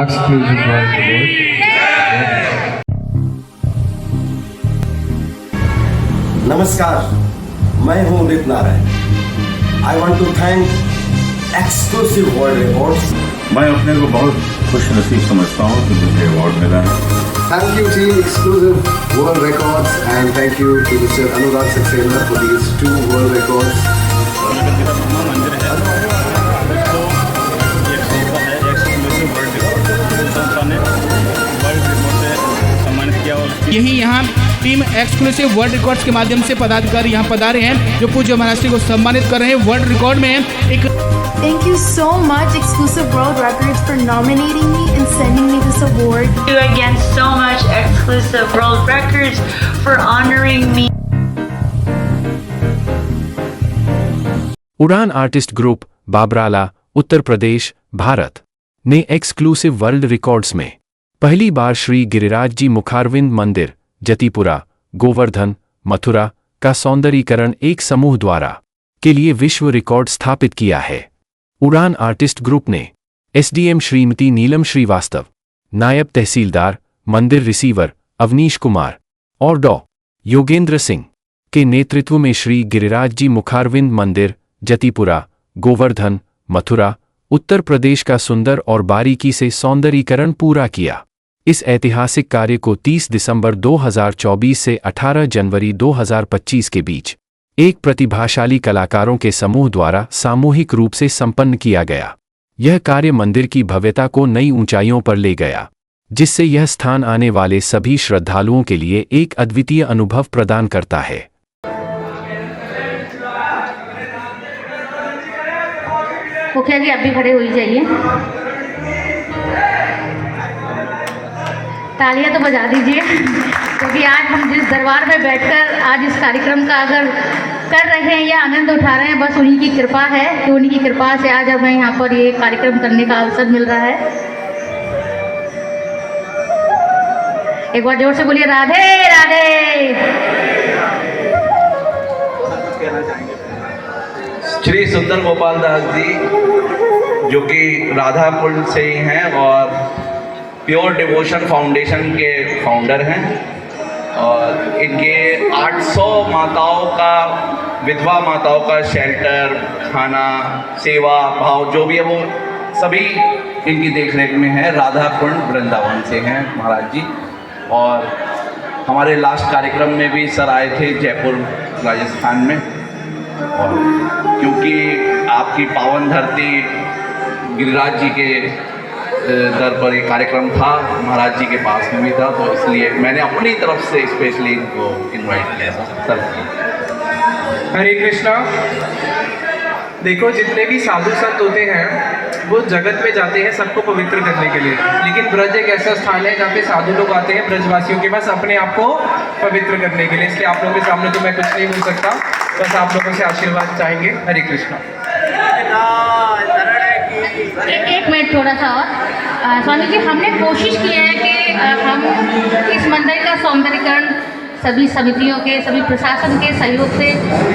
exclusive world record. नमस्कार, मैं हूं Udit Narayan. I want to thank exclusive world records. मैं अपने को बहुत खुश नसीब समझता हूँ कि मुझे अवार्ड मिला है। Thank you team Exclusive World Records and thank you to Mr. Anurag Saxena for these 2 world records. यही यहाँ टीम एक्सक्लूसिव वर्ल्ड रिकॉर्ड्स के माध्यम से पदाधिकारी यहाँ पधारे हैं जो पूज्य महाराज को सम्मानित कर रहे हैं। वर्ल्ड रिकॉर्ड में एक Thank you so much, Exclusive World Records, for nominating me and sending me this award. Thank you again so much, Exclusive World Records, for honoring me. उड़ान आर्टिस्ट ग्रुप, बाबराला, उत्तर प्रदेश, भारत ने एक्सक्लूसिव वर्ल्ड रिकॉर्ड्स में पहली बार श्री गिरिराज जी मुखारविंद मंदिर, जतिपुरा, गोवर्धन, मथुरा का सौंदर्यीकरण एक समूह द्वारा के लिए विश्व रिकॉर्ड स्थापित किया है। उड़ान आर्टिस्ट ग्रुप ने एसडीएम श्रीमती नीलम श्रीवास्तव, नायब तहसीलदार, मंदिर रिसीवर अवनीश कुमार और डॉ. योगेंद्र सिंह के नेतृत्व में श्री गिरिराज जी मुखारविंद मंदिर, जतिपुरा, गोवर्धन, मथुरा, उत्तर प्रदेश का सुंदर और बारीकी से सौंदर्यीकरण पूरा किया। इस ऐतिहासिक कार्य को 30 दिसंबर 2024 से 18 जनवरी 2025 के बीच एक प्रतिभाशाली कलाकारों के समूह द्वारा सामूहिक रूप से संपन्न किया गया। यह कार्य मंदिर की भव्यता को नई ऊंचाइयों पर ले गया, जिससे यह स्थान आने वाले सभी श्रद्धालुओं के लिए एक अद्वितीय अनुभव प्रदान करता है। मुखिया जी, आप भी खड़े हो ही जाइए। तालियां तो बजा दीजिए, क्योंकि आज हम जिस दरबार में बैठकर आज इस कार्यक्रम का अगर कर रहे हैं या आनंद उठा रहे हैं, बस उन्हीं की कृपा है कि उन्हीं की कृपा से आज हमें यहाँ पर ये कार्यक्रम करने का अवसर मिल रहा है। एक बार जोर से बोलिए राधे राधे। श्री सुंदर गोपाल दास जी, जो कि राधा कुंड से ही हैं और प्योर डिवोशन फाउंडेशन के फाउंडर हैं, और इनके 800 माताओं का, विधवा माताओं का शेल्टर, खाना, सेवा भाव जो भी है वो सभी इनकी देखरेख में है। राधा कुंड वृंदावन से हैं महाराज जी। और हमारे लास्ट कार्यक्रम में भी सर आए थे जयपुर राजस्थान में, और क्योंकि आपकी पावन धरती गिरिराज जी के दर पर ये कार्यक्रम था, महाराज जी के पास में भी था, तो इसलिए मैंने अपनी तरफ से स्पेशली इनको इनवाइट किया सर। हरे कृष्णा। देखो, जितने भी साधु संत होते हैं वो जगत में जाते हैं सबको पवित्र करने के लिए, लेकिन ब्रज एक ऐसा स्थान है जहाँ पे साधु लोग आते हैं ब्रजवासियों के पास अपने आप को पवित्र करने के लिए। इसलिए आप लोगों के सामने तो मैं कुछ नहीं बोल सकता, बस आप लोगों से आशीर्वाद चाहेंगे। हरे कृष्णा। एक मिनट थोड़ा सा और। स्वामी जी, हमने कोशिश की है कि हम इस मंदिर का सौंदर्यीकरण सभी समितियों के, सभी प्रशासन के सहयोग से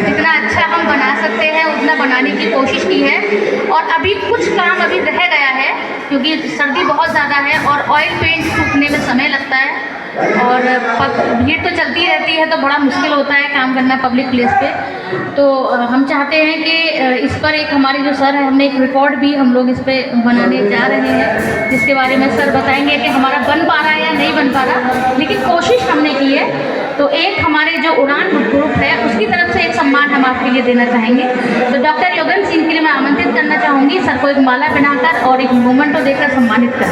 जितना अच्छा हम बना सकते हैं उतना बनाने की कोशिश की है। और अभी कुछ काम अभी रह गया है, क्योंकि सर्दी बहुत ज़्यादा है और ऑयल पेंट सूखने में समय लगता है और भीड़ तो चलती रहती है, तो बड़ा मुश्किल होता है काम करना पब्लिक प्लेस पे। तो हम चाहते हैं कि इस पर एक हमारे जो सर है, हमने एक रिकॉर्ड भी हम लोग इस पर बनाने जा रहे हैं, जिसके बारे में सर बताएंगे कि हमारा बन पा रहा है या नहीं बन पा रहा, लेकिन कोशिश हमने की है। तो एक हमारे जो उड़ान ग्रुप है उसकी तरफ से एक सम्मान हम आपके लिए देना चाहेंगे। तो डॉक्टर योगेंद्र सिंह के लिए मैं आमंत्रित करना चाहूँगी सर को एक माला बनाकर और एक मोमेंटो देकर सम्मानित करें।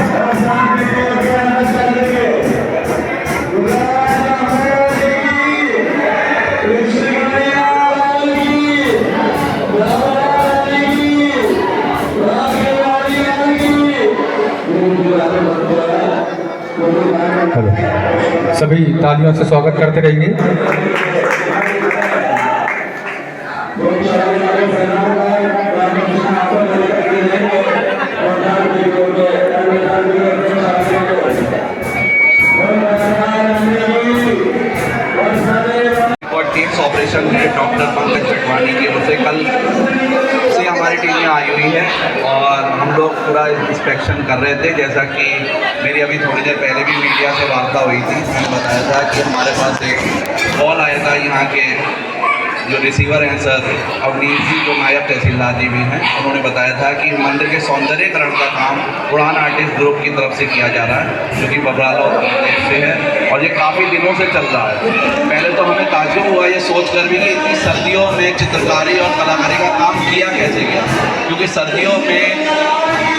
सभी तालियों से स्वागत करते रहिए। और टीम्स ऑपरेशन में डॉक्टर पंकज चटवानी की ओर से कल से हमारी टीम टालियाँ आई हुई हैं और हम लोग पूरा इंस्पेक्शन कर रहे थे। जैसा कि मेरी अभी थोड़ी देर पहले भी मीडिया से वार्ता हुई थी, मैंने बताया था कि हमारे पास एक कॉल आया था यहाँ के जो रिसीवर हैं सर अवनीश जी, जो नायब तहसीलदार जी भी हैं, उन्होंने बताया था कि मंदिर के सौंदर्यीकरण का काम उड़ान आर्टिस्ट ग्रुप की तरफ से किया जा रहा है, जो कि बबराला उत्तर प्रदेश से है और ये काफ़ी दिनों से चल रहा है। पहले तो हमें ताज्जुब हुआ ये सोच कर भी कि इतनी सर्दियों में चित्रकारी और कलाकारी का काम किया कैसे गया, क्योंकि सर्दियों में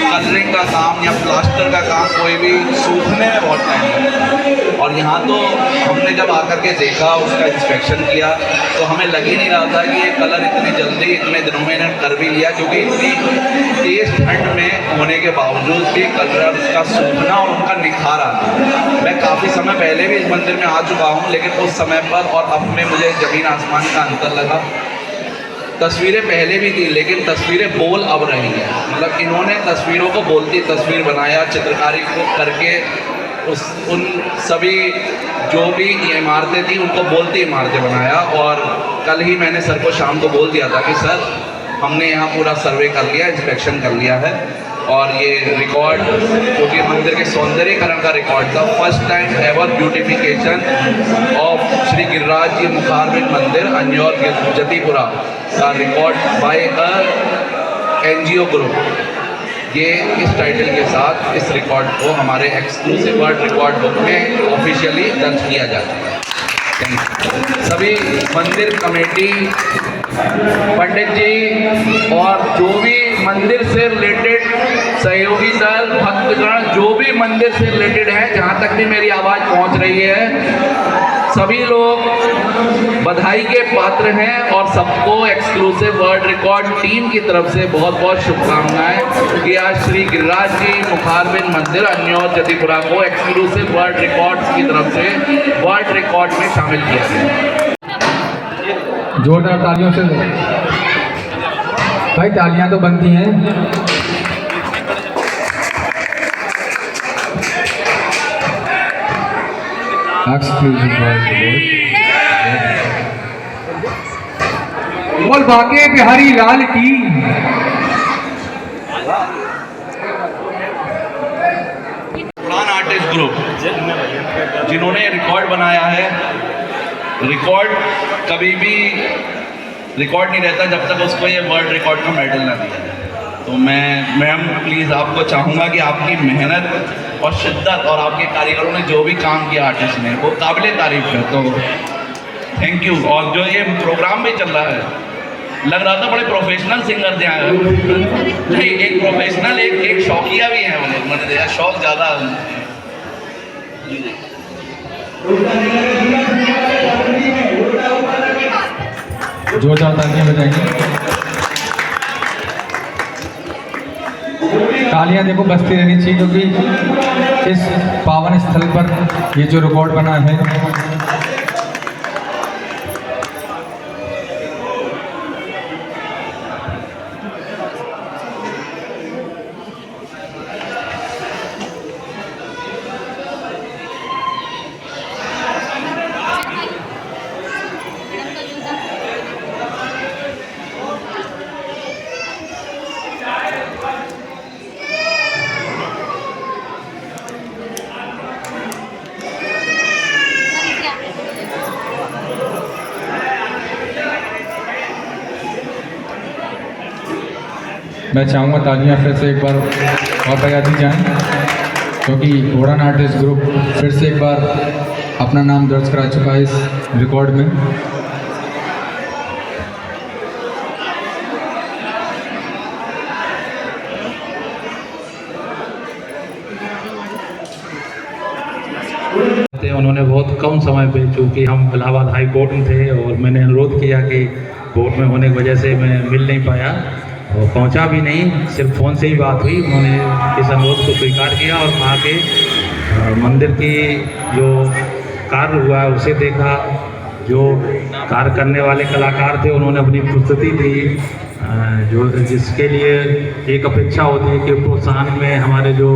कलरिंग का काम या प्लास्टर का काम कोई भी सूखने में बहुत टाइम लगता है। और यहाँ तो हमने जब आकर के देखा, उसका इंस्पेक्शन किया, तो हमें लग ही नहीं रहा था कि ये कलर इतनी जल्दी इतने दिनों में इन्हें कर भी लिया, क्योंकि इतनी तेज ठंड में होने के बावजूद भी कलर का सूखना और उनका निखार आना। मैं काफ़ी समय पहले भी इस मंदिर में आ चुका हूँ, लेकिन उस समय पर और अब में मुझे ज़मीन आसमान का अंतर लगा। तस्वीरें पहले भी थी, लेकिन तस्वीरें बोल अब रही हैं। मतलब इन्होंने तस्वीरों को बोलती तस्वीर बनाया, चित्रकारी को करके उन सभी जो भी इमारतें थी उनको बोलती इमारतें बनाया। और कल ही मैंने सर को शाम को बोल दिया था कि सर हमने यहाँ पूरा सर्वे कर लिया, इंस्पेक्शन कर लिया है और ये रिकॉर्ड जो कि मंदिर के सौंदर्यीकरण का रिकॉर्ड था, first time ever beautification of Shri Giriraj ji Mukharbind mandir Anyor Jatipura का record by a NGO group, ये इस टाइटल के साथ इस रिकॉर्ड को हमारे एक्सक्लूसिव वर्ल्ड रिकॉर्ड बुक में ऑफिशियली दर्ज किया जाता है। Thank you. सभी मंदिर कमेटी, पंडित जी और जो भी मंदिर से रिलेटेड सहयोगी दल, भक्तगण जो भी मंदिर से रिलेटेड है, जहाँ तक भी मेरी आवाज़ पहुँच रही है, सभी लोग बधाई के पात्र हैं और सबको एक्सक्लूसिव वर्ल्ड रिकॉर्ड टीम की तरफ से बहुत बहुत शुभकामनाएं कि आज श्री गिरिराज जी मुखारबिन मंदिर अन्योर जतीपुरा को एक्सक्लूसिव वर्ल्ड रिकॉर्ड्स की तरफ से वर्ल्ड रिकॉर्ड में शामिल किया गया। जोरदार तालियों से भाई, तालियां तो बनती हैं। बोल भाग्य बिहारी लाल की। उड़ान आर्टिस्ट ग्रुप जिन्होंने रिकॉर्ड बनाया है, रिकॉर्ड कभी भी रिकॉर्ड नहीं रहता जब तक उसको ये वर्ल्ड रिकॉर्ड का मेडल ना दिया जाए। तो मैं मैम प्लीज़ आपको चाहूँगा कि आपकी मेहनत और शिद्दत और आपके कारीगरों ने जो भी काम किया आर्टिस्ट ने, वो काबिल तारीफ है। तो थैंक यू। और जो ये प्रोग्राम भी चल रहा है, लग रहा था बड़े प्रोफेशनल सिंगर थे आए, नहीं एक प्रोफेशनल एक शौकिया भी हैं। मैंने देखा शौक ज़्यादा। जोरदार तालियां बजाएंगे। तालियां देखो बजती रहनी चाहिए, क्योंकि इस पावन स्थल पर ये जो रिकॉर्ड बना है, मैं चाहूँगा तालियां फिर से एक बार और बजा दी जाएँ, क्योंकि उड़ान आर्टिस्ट ग्रुप फिर से एक बार अपना नाम दर्ज करा चुका है इस रिकॉर्ड में। उन्होंने बहुत कम समय पे, चूँकि हम इलाहाबाद हाई कोर्ट में थे और मैंने अनुरोध किया कि कोर्ट में होने की वजह से मैं मिल नहीं पाया और पहुंचा भी नहीं, सिर्फ फ़ोन से ही बात हुई। उन्होंने इस अनुरोध को स्वीकार किया और वहाँ के मंदिर की जो कार्य हुआ है उसे देखा। जो कार्य करने वाले कलाकार थे उन्होंने अपनी प्रस्तुति दी, जो जिसके लिए एक अपेक्षा होती है कि प्रोत्साहन में हमारे जो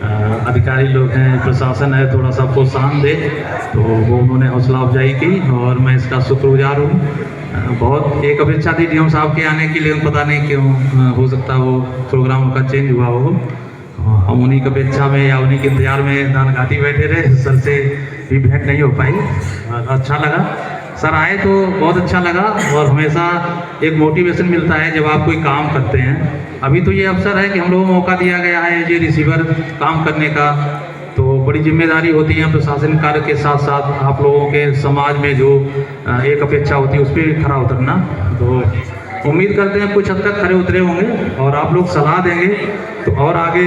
अधिकारी लोग हैं, प्रशासन है, थोड़ा सा प्रोत्साहन दे, तो वो उन्होंने हौसला अफजाई की और मैं इसका शुक्रगुजार हूँ। बहुत एक अपेक्षा थी डीएम साहब के आने के लिए, पता नहीं क्यों हो सकता वो प्रोग्राम का चेंज हुआ हो। हम उन्हीं की अपेक्षा में या उन्हीं के इंतजार में दानघाटी बैठे रहे, सर से भी भेंट नहीं हो पाई। अच्छा लगा सर आए तो बहुत अच्छा लगा, और हमेशा एक मोटिवेशन मिलता है जब आप कोई काम करते हैं। अभी तो ये अवसर है कि हम लोगों को मौका दिया गया है ये रिसीवर काम करने का, तो बड़ी जिम्मेदारी होती है प्रशासन कार्य के साथ साथ आप लोगों के समाज में जो एक अपेक्षा होती है उस पर खरा उतरना। तो उम्मीद करते हैं कुछ हद तक खरे उतरे होंगे और आप लोग सलाह देंगे तो और आगे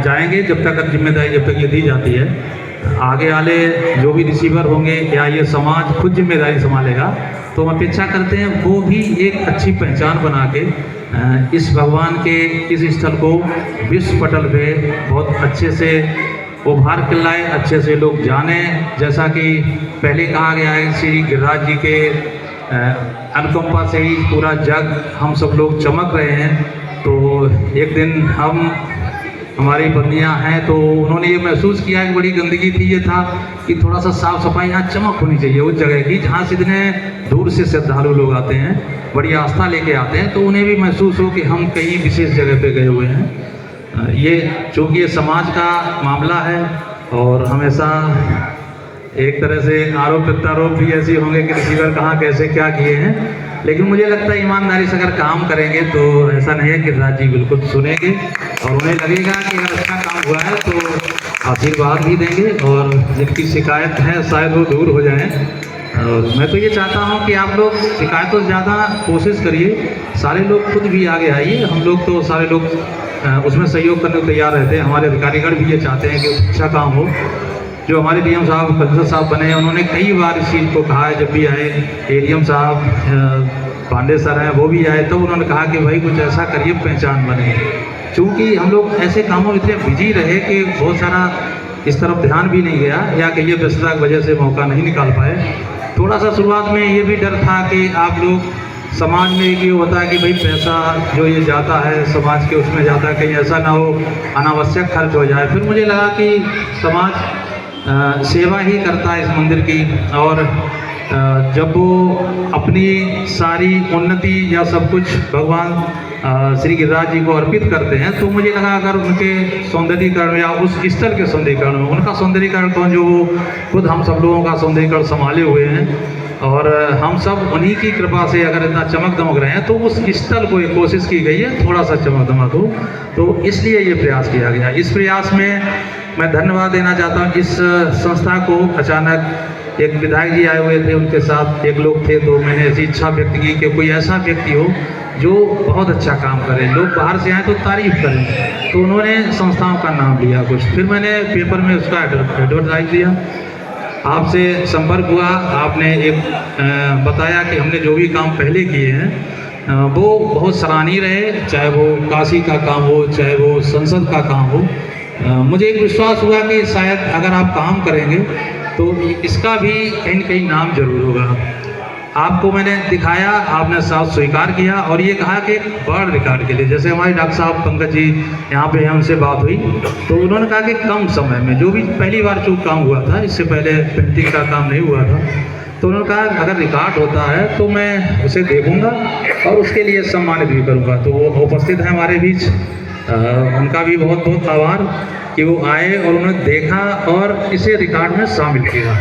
जाएंगे, जब तक जिम्मेदारी जब तक ये दी जाती है। आगे वाले जो भी रिसीवर होंगे या ये समाज खुद जिम्मेदारी संभालेगा, तो हम अपेक्षा करते हैं वो भी एक अच्छी पहचान बना के इस भगवान के इस स्थल को विश्व पटल पे बहुत अच्छे से उभार के लाए, अच्छे से लोग जाने। जैसा कि पहले कहा गया है श्री गिरिराज जी के अनुकंपा से ही पूरा जग हम सब लोग चमक रहे हैं। तो एक दिन हमारी बंदियाँ हैं तो उन्होंने ये महसूस किया कि बड़ी गंदगी थी, ये था कि थोड़ा सा साफ सफाई यहाँ चमक होनी चाहिए उस जगह की जहाँ से इतने दूर से श्रद्धालु लोग आते हैं, बड़ी आस्था लेके आते हैं, तो उन्हें भी महसूस हो कि हम कहीं विशेष जगह पे गए हुए हैं। ये चूँकि ये समाज का मामला है और हमेशा एक तरह से आरोप प्रत्यारोप भी ऐसे होंगे कि रिसीवर कहाँ कैसे क्या किए हैं, लेकिन मुझे लगता है ईमानदारी से अगर काम करेंगे तो ऐसा नहीं है कि गिरिराज जी बिल्कुल सुनेंगे और उन्हें लगेगा कि अगर अच्छा काम हुआ है तो आशीर्वाद भी देंगे और जिनकी शिकायत है शायद वो दूर हो जाएं। और मैं तो ये चाहता हूँ कि आप लोग शिकायतों से ज़्यादा कोशिश करिए, सारे लोग खुद भी आगे आइए। हम लोग तो सारे लोग उसमें सहयोग करने को तैयार रहते हैं, हमारे अधिकारीगण भी ये चाहते हैं कि अच्छा काम हो। जो हमारे डीएम साहब कलेक्टर साहब बने हैं उन्होंने कई बार इस चीज़ को कहा है, जब भी आए एडीएम साहब पांडे सर हैं वो भी आए तो उन्होंने कहा कि भाई कुछ ऐसा करिए पहचान बने। चूँकि हम लोग ऐसे कामों में इतने बिजी रहे कि बहुत सारा इस तरफ ध्यान भी नहीं गया या कि ये व्यस्तता की वजह से मौका नहीं निकाल पाए। थोड़ा सा शुरुआत में ये भी डर था कि आप लोग समाज में ये होता है कि भाई पैसा जो ये जाता है समाज के उसमें जाता है, कहीं ऐसा ना हो अनावश्यक खर्च हो जाए। फिर मुझे लगा कि समाज सेवा ही करता है इस मंदिर की, और जब वो अपनी सारी उन्नति या सब कुछ भगवान श्री गिरिराज जी को अर्पित करते हैं तो मुझे लगा अगर उनके सौंदर्यीकरण या उस स्थल के सौंदर्यीकरण में उनका सौंदर्यीकरण कौन, जो वो खुद हम सब लोगों का सौंदर्यीकरण संभाले हुए हैं और हम सब उन्हीं की कृपा से अगर इतना चमक दमक रहे हैं तो उस स्थल को एक कोशिश की गई है थोड़ा सा चमक दमक हो, तो इसलिए ये प्रयास किया गया। इस प्रयास में मैं धन्यवाद देना चाहता हूँ इस संस्था को। अचानक एक विधायक जी आए हुए थे, उनके साथ एक लोग थे, तो मैंने ऐसी इच्छा व्यक्त की कि कोई ऐसा व्यक्ति हो जो बहुत अच्छा काम करे, लोग बाहर से आए तो तारीफ करें। तो उन्होंने संस्थाओं का नाम लिया कुछ, फिर मैंने पेपर में उसका एडवर्टाइज दिया, आपसे संपर्क हुआ, आपने एक बताया कि हमने जो भी काम पहले किए हैं वो बहुत सराहनीय रहे, चाहे वो काशी का काम हो चाहे वो संसद का काम हो। मुझे एक विश्वास हुआ कि शायद अगर आप काम करेंगे तो इसका भी कहीं न कहीं नाम जरूर होगा। आपको मैंने दिखाया, आपने साथ स्वीकार किया और ये कहा कि वर्ल्ड रिकॉर्ड के लिए, जैसे हमारे डॉक्टर साहब पंकज जी यहाँ पे हैं, उनसे बात हुई तो उन्होंने कहा कि कम समय में जो भी पहली बार चूक काम हुआ था, इससे पहले पेंटिंग का काम नहीं हुआ था, तो उन्होंने कहा अगर रिकॉर्ड होता है तो मैं उसे देखूँगा और उसके लिए सम्मानित भी करूँगा। तो वो उपस्थित हैं हमारे बीच, उनका भी बहुत बहुत आभार कि वो आए और उन्होंने देखा और इसे रिकॉर्ड में शामिल किया।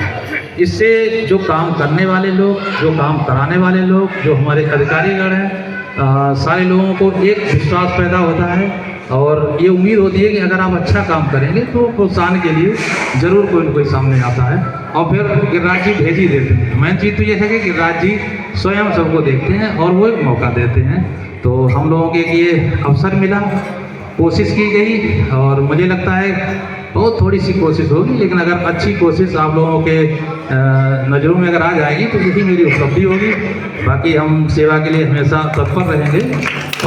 इससे जो काम करने वाले लोग, जो काम कराने वाले लोग, जो हमारे अधिकारीगण हैं, सारे लोगों को एक विश्वास पैदा होता है और ये उम्मीद होती है कि अगर आप अच्छा काम करेंगे तो प्रोत्साहन के लिए ज़रूर कोई न कोई सामने आता है और फिर गिरिराज जी भेज ही देते हैं। मेन चीज़ तो ये है कि गिरिराज जी स्वयं सबको देखते हैं और वो एक मौका देते हैं। तो हम लोगों के लिए अवसर मिला, कोशिश की गई और मुझे लगता है बहुत थोड़ी सी कोशिश होगी, लेकिन अगर अच्छी कोशिश आप लोगों के नज़रों में अगर आ जाएगी तो यही मेरी उपलब्धि होगी। बाकी हम सेवा के लिए हमेशा तत्पर रहेंगे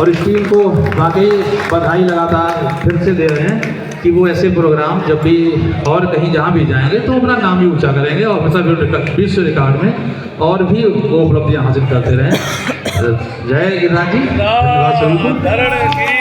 और इस टीम को वाकई बधाई लगातार फिर से दे रहे हैं कि वो ऐसे प्रोग्राम जब भी और कहीं जहाँ भी जाएंगे तो अपना नाम ही ऊंचा करेंगे और हमेशा विश्व रिकॉर्ड में और भी वो उपलब्धियाँ हासिल करते रहें। जय गिरिराज जी, धन्यवाद सभी को।